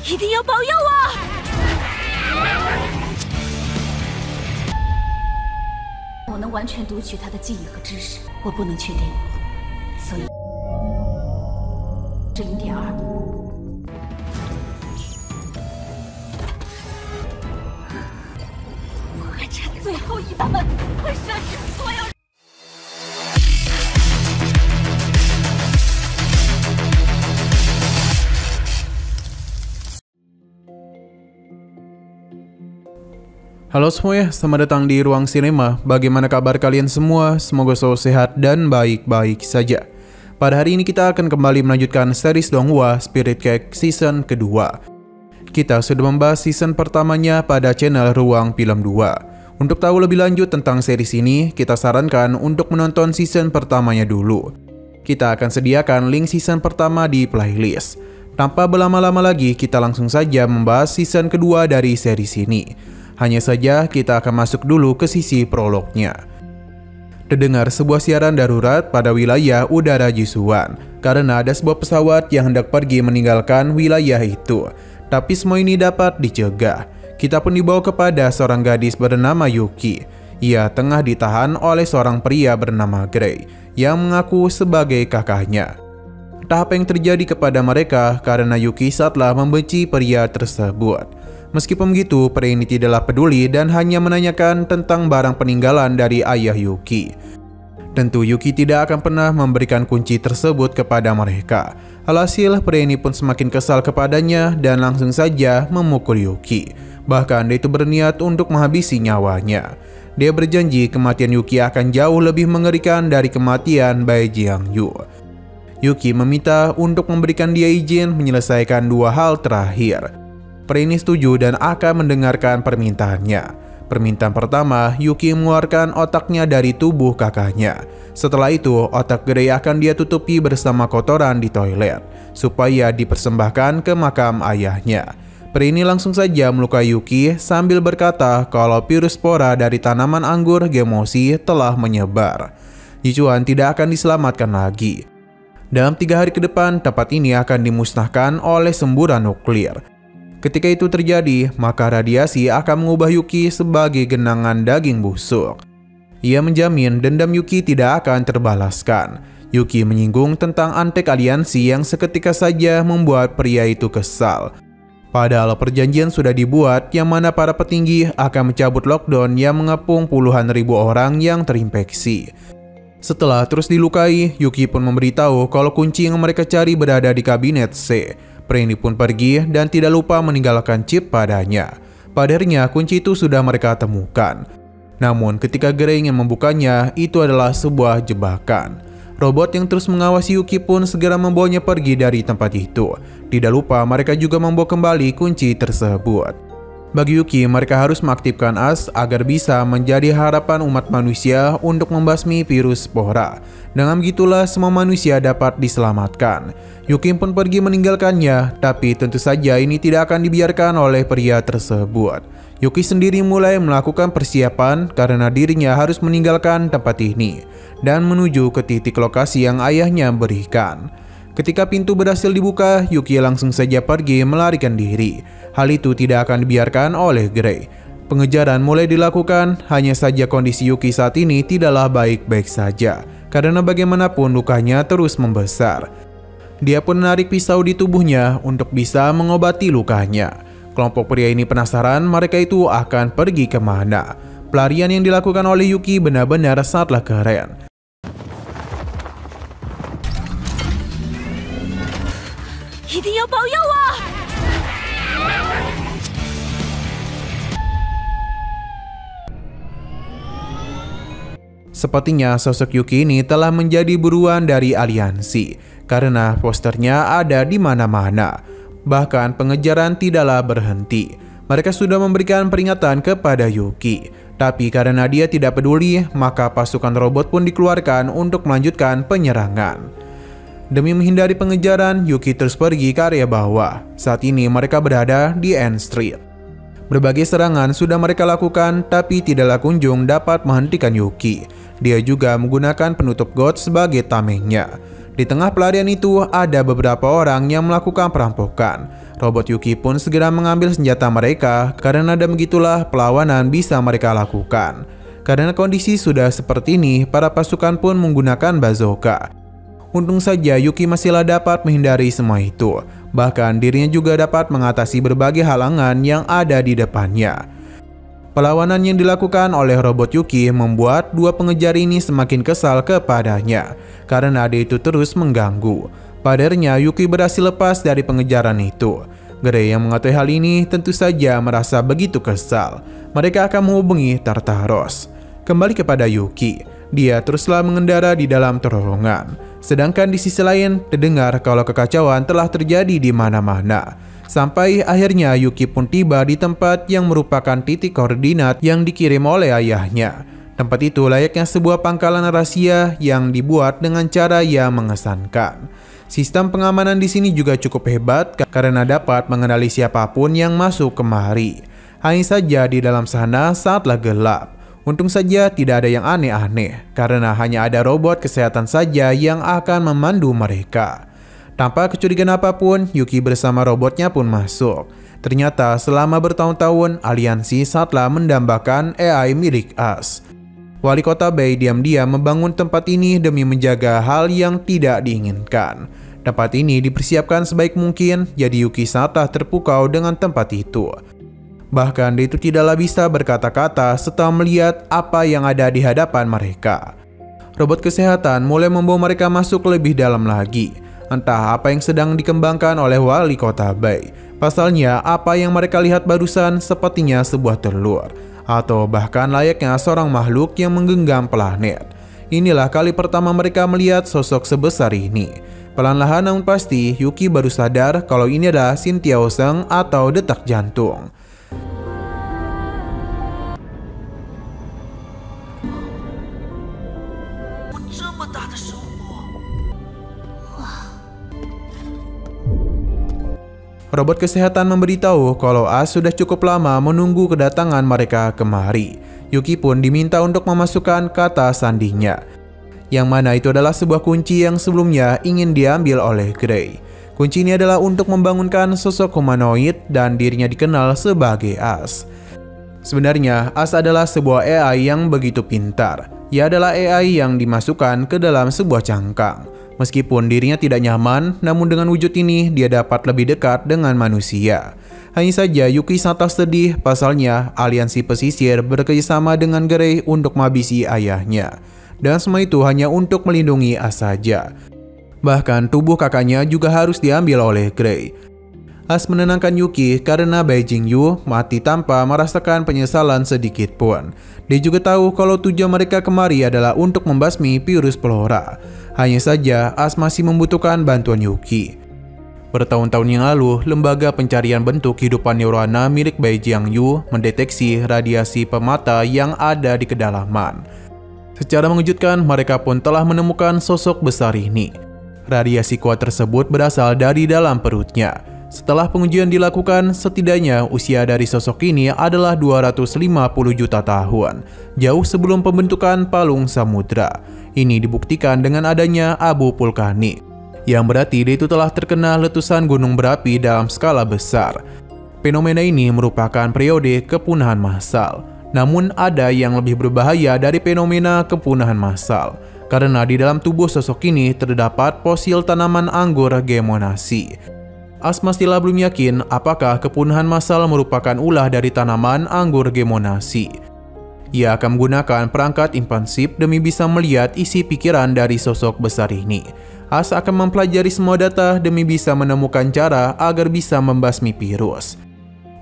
一定要保佑我！我能完全读取他的记忆和知识，我不能确定，所以是0.2。我还差最后一把，会射死所有人。Halo semuanya, selamat datang di Ruang Sinema. Bagaimana kabar kalian semua? Semoga selalu sehat dan baik-baik saja. Pada hari ini kita akan kembali melanjutkan series Donghua Spirit Cake season kedua. Kita sudah membahas season pertamanya pada channel Ruang Film 2. Untuk tahu lebih lanjut tentang series ini, kita sarankan untuk menonton season pertamanya dulu. Kita akan sediakan link season pertama di playlist. Tanpa berlama-lama lagi, kita langsung saja membahas season kedua dari series ini. Hanya saja kita akan masuk dulu ke sisi prolognya. Terdengar sebuah siaran darurat pada wilayah udara Jisuan karena ada sebuah pesawat yang hendak pergi meninggalkan wilayah itu. Tapi semua ini dapat dicegah. Kita pun dibawa kepada seorang gadis bernama Yuki. Ia tengah ditahan oleh seorang pria bernama Gray yang mengaku sebagai kakaknya. Entah apa yang terjadi kepada mereka karena Yuki saatlah membenci pria tersebut. Meskipun begitu, pria ini tidaklah peduli dan hanya menanyakan tentang barang peninggalan dari ayah Yuki. Tentu Yuki tidak akan pernah memberikan kunci tersebut kepada mereka. Alhasil, pria ini pun semakin kesal kepadanya dan langsung saja memukul Yuki. Bahkan dia itu berniat untuk menghabisi nyawanya. Dia berjanji kematian Yuki akan jauh lebih mengerikan dari kematian Bai Jiangyu. Yuki meminta untuk memberikan dia izin menyelesaikan dua hal terakhir. Pria ini setuju dan akan mendengarkan permintaannya. Permintaan pertama, Yuki mengeluarkan otaknya dari tubuh kakaknya. Setelah itu, otak Gray akan dia tutupi bersama kotoran di toilet, supaya dipersembahkan ke makam ayahnya. Pria ini langsung saja melukai Yuki sambil berkata kalau virus spora dari tanaman anggur Gemosi telah menyebar. Jichuan tidak akan diselamatkan lagi. Dalam 3 hari ke depan, tempat ini akan dimusnahkan oleh semburan nuklir. Ketika itu terjadi, maka radiasi akan mengubah Yuki sebagai genangan daging busuk. Ia menjamin dendam Yuki tidak akan terbalaskan. Yuki menyinggung tentang antek aliansi yang seketika saja membuat pria itu kesal. Padahal perjanjian sudah dibuat yang mana para petinggi akan mencabut lockdown yang mengepung puluhan ribu orang yang terinfeksi. Setelah terus dilukai, Yuki pun memberitahu kalau kunci yang mereka cari berada di kabinet C. Pria ini pun pergi dan tidak lupa meninggalkan chip padanya. Pada akhirnya kunci itu sudah mereka temukan. Namun ketika Gray ingin membukanya, itu adalah sebuah jebakan. Robot yang terus mengawasi Yuki pun segera membawanya pergi dari tempat itu. Tidak lupa mereka juga membawa kembali kunci tersebut. Bagi Yuki, mereka harus mengaktifkan as agar bisa menjadi harapan umat manusia untuk membasmi virus spora. Dengan begitulah semua manusia dapat diselamatkan. Yuki pun pergi meninggalkannya, tapi tentu saja ini tidak akan dibiarkan oleh pria tersebut. Yuki sendiri mulai melakukan persiapan karena dirinya harus meninggalkan tempat ini dan menuju ke titik lokasi yang ayahnya berikan. Ketika pintu berhasil dibuka, Yuki langsung saja pergi melarikan diri. Hal itu tidak akan dibiarkan oleh Gray. Pengejaran mulai dilakukan, hanya saja kondisi Yuki saat ini tidaklah baik-baik saja, karena bagaimanapun lukanya terus membesar. Dia pun menarik pisau di tubuhnya untuk bisa mengobati lukanya. Kelompok pria ini penasaran mereka itu akan pergi kemana. Pelarian yang dilakukan oleh Yuki benar-benar sangatlah keren. Sepertinya sosok Yuki ini telah menjadi buruan dari aliansi karena posternya ada di mana-mana. Bahkan pengejaran tidaklah berhenti. Mereka sudah memberikan peringatan kepada Yuki, tapi karena dia tidak peduli, maka pasukan robot pun dikeluarkan untuk melanjutkan penyerangan. Demi menghindari pengejaran, Yuki terus pergi ke area bawah. Saat ini mereka berada di N Street. Berbagai serangan sudah mereka lakukan, tapi tidaklah kunjung dapat menghentikan Yuki. Dia juga menggunakan penutup got sebagai tamengnya. Di tengah pelarian itu, ada beberapa orang yang melakukan perampokan. Robot Yuki pun segera mengambil senjata mereka karena begitulah perlawanan bisa mereka lakukan. Karena kondisi sudah seperti ini, para pasukan pun menggunakan bazooka. Untung saja Yuki masihlah dapat menghindari semua itu. Bahkan dirinya juga dapat mengatasi berbagai halangan yang ada di depannya. Perlawanan yang dilakukan oleh robot Yuki membuat dua pengejar ini semakin kesal kepadanya karena dia itu terus mengganggu. Padahal Yuki berhasil lepas dari pengejaran itu. Grey yang mengetahui hal ini tentu saja merasa begitu kesal. Mereka akan menghubungi Tartaros. Kembali kepada Yuki, dia teruslah mengendara di dalam terowongan. Sedangkan di sisi lain terdengar kalau kekacauan telah terjadi di mana-mana. Sampai akhirnya Yuki pun tiba di tempat yang merupakan titik koordinat yang dikirim oleh ayahnya. Tempat itu layaknya sebuah pangkalan rahasia yang dibuat dengan cara yang mengesankan. Sistem pengamanan di sini juga cukup hebat karena dapat mengenali siapapun yang masuk kemari. Hanya saja di dalam sana sangatlah gelap. Untung saja tidak ada yang aneh-aneh karena hanya ada robot kesehatan saja yang akan memandu mereka. Tanpa kecurigaan apapun, Yuki bersama robotnya pun masuk. Ternyata selama bertahun-tahun, aliansi saatlah mendambakan AI milik As. Wali kota Bay diam-diam membangun tempat ini demi menjaga hal yang tidak diinginkan. Tempat ini dipersiapkan sebaik mungkin, jadi Yuki saatlah terpukau dengan tempat itu. Bahkan dia itu tidaklah bisa berkata-kata setelah melihat apa yang ada di hadapan mereka. Robot kesehatan mulai membawa mereka masuk lebih dalam lagi. Entah apa yang sedang dikembangkan oleh wali kota Bay. Pasalnya, apa yang mereka lihat barusan sepertinya sebuah telur, atau bahkan layaknya seorang makhluk yang menggenggam planet. Inilah kali pertama mereka melihat sosok sebesar ini. Perlahan-lahan namun pasti, Yuki baru sadar kalau ini adalah Xintiaoseng atau detak jantung. Robot kesehatan memberitahu kalau As sudah cukup lama menunggu kedatangan mereka kemari. Yuki pun diminta untuk memasukkan kata sandinya, yang mana itu adalah sebuah kunci yang sebelumnya ingin diambil oleh Grey. Kunci ini adalah untuk membangunkan sosok humanoid dan dirinya dikenal sebagai As. Sebenarnya, As adalah sebuah AI yang begitu pintar. Ia adalah AI yang dimasukkan ke dalam sebuah cangkang. Meskipun dirinya tidak nyaman, namun dengan wujud ini dia dapat lebih dekat dengan manusia. Hanya saja Yuki sangat sedih, pasalnya aliansi pesisir bekerjasama dengan Grey untuk menghabisi ayahnya. Dan semua itu hanya untuk melindungi As saja. Bahkan tubuh kakaknya juga harus diambil oleh Grey. As menenangkan Yuki karena Bai Jingyu mati tanpa merasakan penyesalan sedikit pun. Dia juga tahu kalau tujuan mereka kemari adalah untuk membasmi virus Flora. Hanya saja As masih membutuhkan bantuan Yuki. Bertahun-tahun yang lalu, lembaga pencarian bentuk kehidupan neurona milik Bai Jingyu mendeteksi radiasi pemata yang ada di kedalaman. Secara mengejutkan, mereka pun telah menemukan sosok besar ini. Radiasi kuat tersebut berasal dari dalam perutnya. Setelah pengujian dilakukan, setidaknya usia dari sosok ini adalah 250 juta tahun, jauh sebelum pembentukan palung samudra. Ini dibuktikan dengan adanya abu vulkanik, yang berarti dia itu telah terkena letusan gunung berapi dalam skala besar. Fenomena ini merupakan periode kepunahan massal. Namun ada yang lebih berbahaya dari fenomena kepunahan massal, karena di dalam tubuh sosok ini terdapat fosil tanaman anggur gemonasi. As masihlah belum yakin apakah kepunahan massal merupakan ulah dari tanaman anggur gemonasi. Ia akan menggunakan perangkat impansif demi bisa melihat isi pikiran dari sosok besar ini. As akan mempelajari semua data demi bisa menemukan cara agar bisa membasmi virus.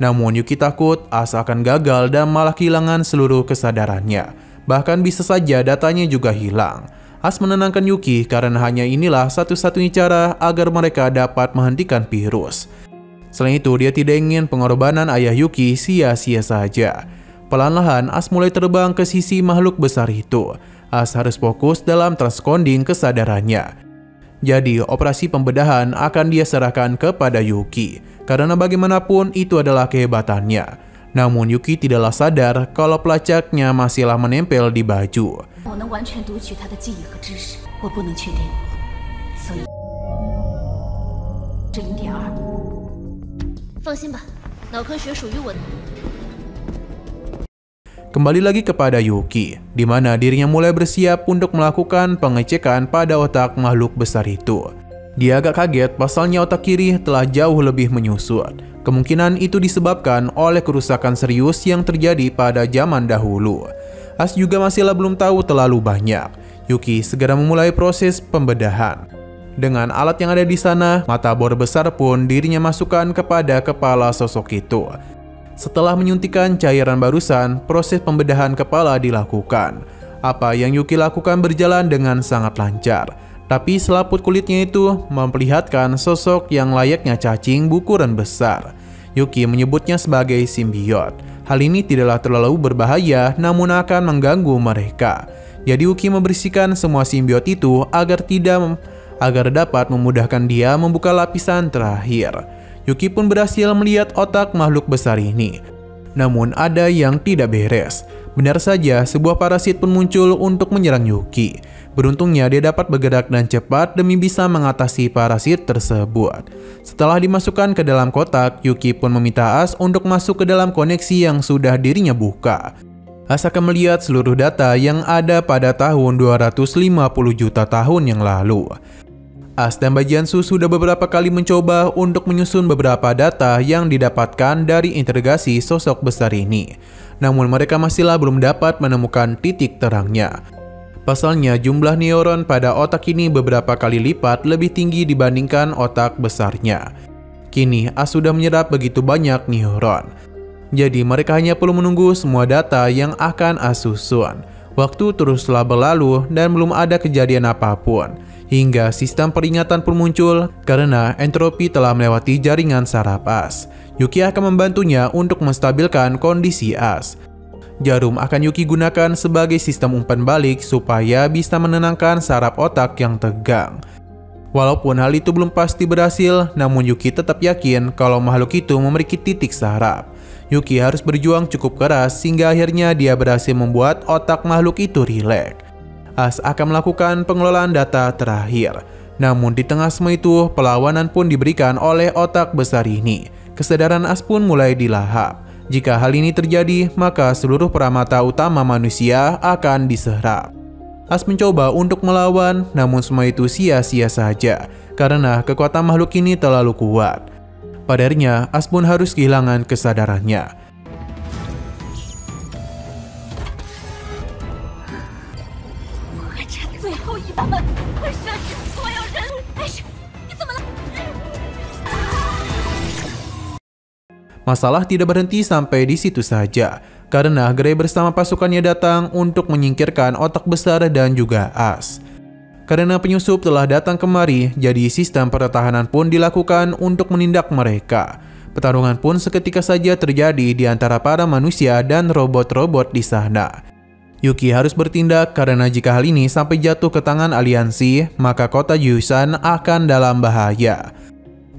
Namun Yuki takut As akan gagal dan malah kehilangan seluruh kesadarannya. Bahkan bisa saja datanya juga hilang. As menenangkan Yuki karena hanya inilah satu-satunya cara agar mereka dapat menghentikan virus. Selain itu, dia tidak ingin pengorbanan ayah Yuki sia-sia saja. Perlahan-lahan, As mulai terbang ke sisi makhluk besar itu. As harus fokus dalam transponding kesadarannya. Jadi, operasi pembedahan akan dia serahkan kepada Yuki, karena bagaimanapun itu adalah kehebatannya. Namun Yuki tidaklah sadar kalau pelacaknya masihlah menempel di baju. 是0.2。放心吧，脑科学属于我的。 Kembali lagi kepada Yuki, di mana dirinya mulai bersiap untuk melakukan pengecekan pada otak makhluk besar itu. Dia agak kaget pasalnya otak kiri telah jauh lebih menyusut. Kemungkinan itu disebabkan oleh kerusakan serius yang terjadi pada zaman dahulu. As juga masihlah belum tahu terlalu banyak. Yuki segera memulai proses pembedahan. Dengan alat yang ada di sana, mata bor besar pun dirinya masukkan kepada kepala sosok itu. Setelah menyuntikkan cairan barusan, proses pembedahan kepala dilakukan. Apa yang Yuki lakukan berjalan dengan sangat lancar. Tapi selaput kulitnya itu memperlihatkan sosok yang layaknya cacing berukuran besar. Yuki menyebutnya sebagai simbiot. Hal ini tidaklah terlalu berbahaya namun akan mengganggu mereka. Jadi Yuki membersihkan semua simbiot itu agar dapat memudahkan dia membuka lapisan terakhir. Yuki pun berhasil melihat otak makhluk besar ini. Namun ada yang tidak beres. Benar saja sebuah parasit pun muncul untuk menyerang Yuki. Beruntungnya dia dapat bergerak dan cepat demi bisa mengatasi parasit tersebut. Setelah dimasukkan ke dalam kotak, Yuki pun meminta As untuk masuk ke dalam koneksi yang sudah dirinya buka. As akan melihat seluruh data yang ada pada tahun 250 juta tahun yang lalu. As dan Bajiansu sudah beberapa kali mencoba untuk menyusun beberapa data yang didapatkan dari interogasi sosok besar ini. Namun mereka masihlah belum dapat menemukan titik terangnya. Pasalnya jumlah neuron pada otak ini beberapa kali lipat lebih tinggi dibandingkan otak besarnya. Kini As sudah menyerap begitu banyak neuron. Jadi mereka hanya perlu menunggu semua data yang akan As susun. Waktu teruslah berlalu dan belum ada kejadian apapun. Hingga sistem peringatan pun muncul karena entropi telah melewati jaringan saraf As. Yuki akan membantunya untuk menstabilkan kondisi As. Jarum akan Yuki gunakan sebagai sistem umpan balik supaya bisa menenangkan saraf otak yang tegang. Walaupun hal itu belum pasti berhasil, namun Yuki tetap yakin kalau makhluk itu memiliki titik saraf. Yuki harus berjuang cukup keras hingga akhirnya dia berhasil membuat otak makhluk itu rileks. As akan melakukan pengelolaan data terakhir. Namun di tengah semua itu, perlawanan pun diberikan oleh otak besar ini. Kesadaran As pun mulai dilahap. Jika hal ini terjadi, maka seluruh peramata utama manusia akan diserap. As mencoba untuk melawan, namun semua itu sia-sia saja, karena kekuatan makhluk ini terlalu kuat. Pada akhirnya, As pun harus kehilangan kesadarannya. Masalah tidak berhenti sampai di situ saja, karena Grey bersama pasukannya datang untuk menyingkirkan otak besar dan juga As. Karena penyusup telah datang kemari, jadi sistem pertahanan pun dilakukan untuk menindak mereka. Pertarungan pun seketika saja terjadi di antara para manusia dan robot-robot di sana. Yuki harus bertindak karena jika hal ini sampai jatuh ke tangan aliansi, maka kota Yusan akan dalam bahaya.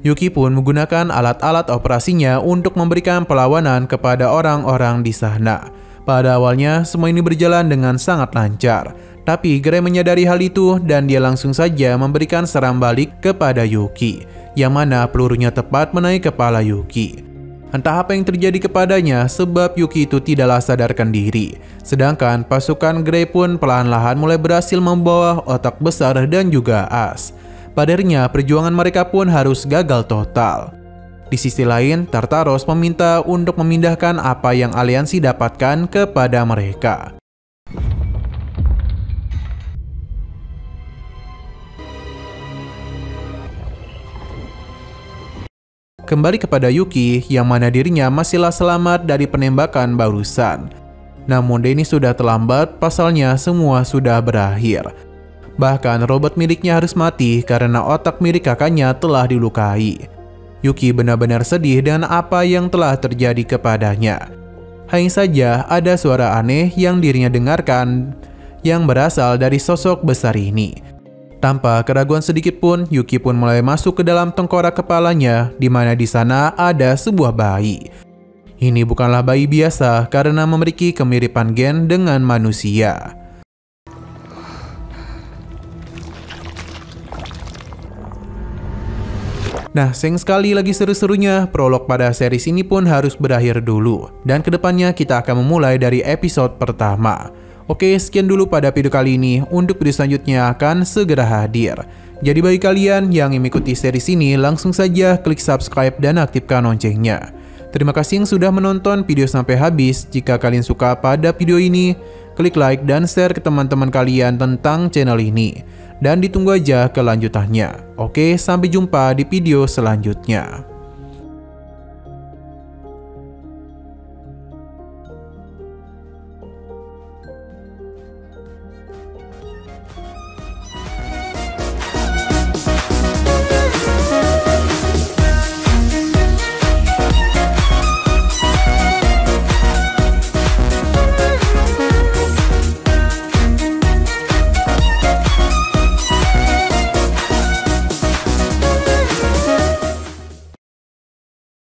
Yuki pun menggunakan alat-alat operasinya untuk memberikan perlawanan kepada orang-orang di sana. Pada awalnya, semua ini berjalan dengan sangat lancar. Tapi Grey menyadari hal itu dan dia langsung saja memberikan serangan balik kepada Yuki, yang mana pelurunya tepat menaik kepala Yuki. Entah apa yang terjadi kepadanya sebab Yuki itu tidaklah sadarkan diri. Sedangkan pasukan Grey pun perlahan-lahan mulai berhasil membawa otak besar dan juga As. Pada akhirnya perjuangan mereka pun harus gagal total. Di sisi lain, Tartaros meminta untuk memindahkan apa yang aliansi dapatkan kepada mereka. Kembali kepada Yuki, yang mana dirinya masihlah selamat dari penembakan barusan. Namun ini sudah terlambat, pasalnya semua sudah berakhir. Bahkan robot miliknya harus mati karena otak milik kakaknya telah dilukai. Yuki benar-benar sedih dengan apa yang telah terjadi kepadanya. Hanya saja ada suara aneh yang dirinya dengarkan yang berasal dari sosok besar ini. Tanpa keraguan sedikit pun, Yuki pun mulai masuk ke dalam tengkorak kepalanya, di mana di sana ada sebuah bayi. Ini bukanlah bayi biasa karena memiliki kemiripan gen dengan manusia. Nah, sayang sekali lagi seru-serunya, prolog pada series ini pun harus berakhir dulu. Dan kedepannya kita akan memulai dari episode pertama. Oke, sekian dulu pada video kali ini. Untuk video selanjutnya akan segera hadir. Jadi bagi kalian yang mengikuti series ini, langsung saja klik subscribe dan aktifkan loncengnya. Terima kasih yang sudah menonton video sampai habis. Jika kalian suka pada video ini, klik like dan share ke teman-teman kalian tentang channel ini. Dan ditunggu aja kelanjutannya. Oke, sampai jumpa di video selanjutnya.